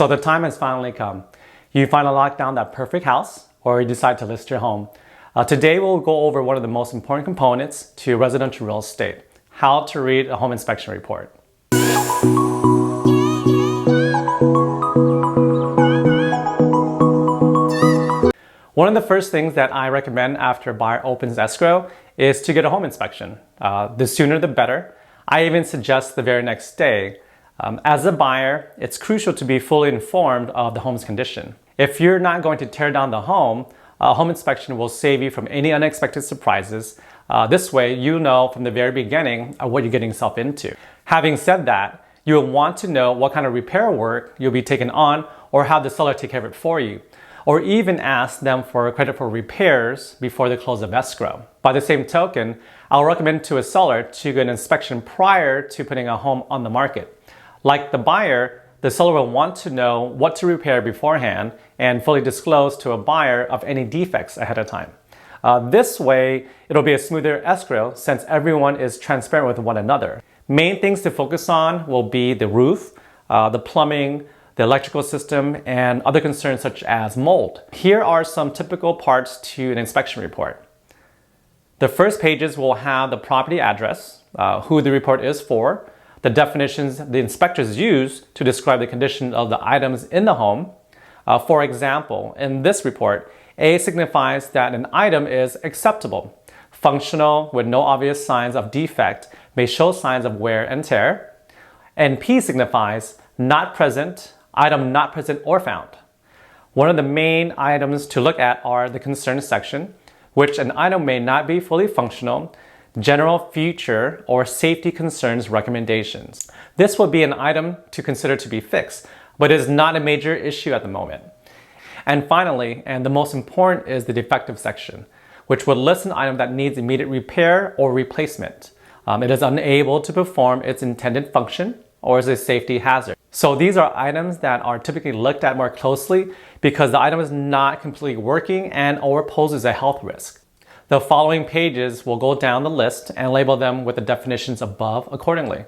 So the time has finally come. You finally lock down that perfect house, or you decide to list your home. Today we'll go over one of the most important components to residential real estate: how to read a home inspection report. One of the first things that I recommend after a buyer opens escrow is to get a home inspection. The sooner the better. I even suggest the very next day. As a buyer, it's crucial to be fully informed of the home's condition. If you're not going to tear down the home, a home inspection will save you from any unexpected surprises. This way, you know from the very beginning what you're getting yourself into. Having said that, you will want to know what kind of repair work you'll be taking on, or have the seller take care of it for you, or even ask them for credit for repairs before the close of escrow. By the same token, I'll recommend to a seller to get an inspection prior to putting a home on the market. Like the buyer, the seller will want to know what to repair beforehand and fully disclose to a buyer of any defects ahead of time. This way, it'll be a smoother escrow since everyone is transparent with one another. Main things to focus on will be the roof, the plumbing, the electrical system, and other concerns such as mold. Here are some typical parts to an inspection report. The first pages will have the property address, who the report is for, the definitions the inspectors use to describe the condition of the items in the home. For example, in this report, A signifies that an item is acceptable, functional with no obvious signs of defect, may show signs of wear and tear, and P signifies not present, item not present or found. One of the main items to look at are the concerns section, which an item may not be fully functional, general feature or safety concerns recommendations. This will be an item to consider to be fixed, but is not a major issue at the moment. And finally, and the most important, is the defective section, which would list an item that needs immediate repair or replacement. It is unable to perform its intended function or is a safety hazard. So these are items that are typically looked at more closely because the item is not completely working and or poses a health risk. The following pages will go down the list and label them with the definitions above accordingly.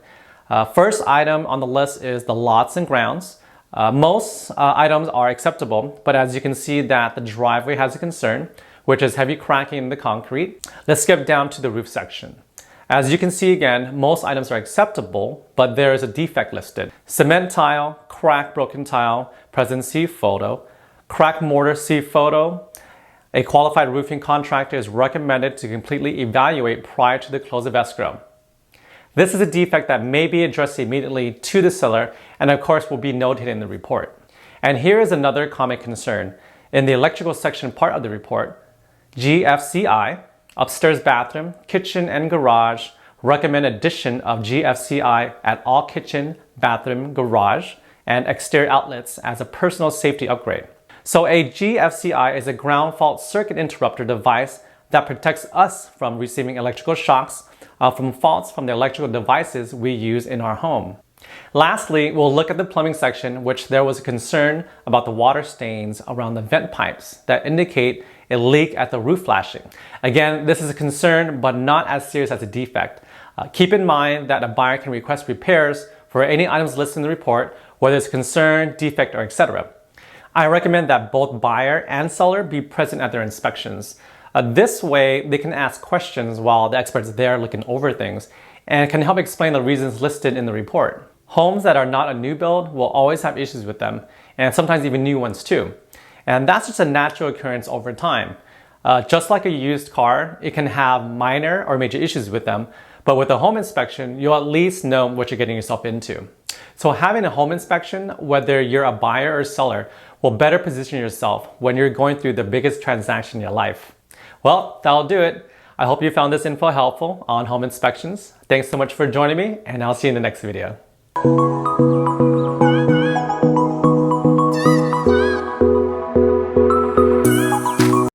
First item on the list is the lots and grounds. Most items are acceptable, but as you can see that the driveway has a concern, which is heavy cracking in the concrete. Let's skip down to the roof section. As you can see again, most items are acceptable, but there is a defect listed. Cement tile, crack broken tile, present see photo, crack mortar see photo. A qualified roofing contractor is recommended to completely evaluate prior to the close of escrow. This is a defect that may be addressed immediately to the seller and of course will be noted in the report. And here is another common concern. In the electrical section part of the report, GFCI, upstairs bathroom, kitchen and garage, recommend addition of GFCI at all kitchen, bathroom, garage, and exterior outlets as a personal safety upgrade. So a GFCI is a ground fault circuit interrupter device that protects us from receiving electrical shocks from faults from the electrical devices we use in our home. Lastly, we'll look at the plumbing section, which there was a concern about the water stains around the vent pipes that indicate a leak at the roof flashing. Again, this is a concern, but not as serious as a defect. Keep in mind that a buyer can request repairs for any items listed in the report, whether it's concern, defect, or etc. I recommend that both buyer and seller be present at their inspections. This way, they can ask questions while the expert's there looking over things and can help explain the reasons listed in the report. Homes that are not a new build will always have issues with them, and sometimes even new ones too. And that's just a natural occurrence over time. Just like a used car, it can have minor or major issues with them, but with a home inspection, you'll at least know what you're getting yourself into. So having a home inspection, whether you're a buyer or seller, will better position yourself when you're going through the biggest transaction in your life. Well, that'll do it. I hope you found this info helpful on home inspections. Thanks so much for joining me, and I'll see you in the next video.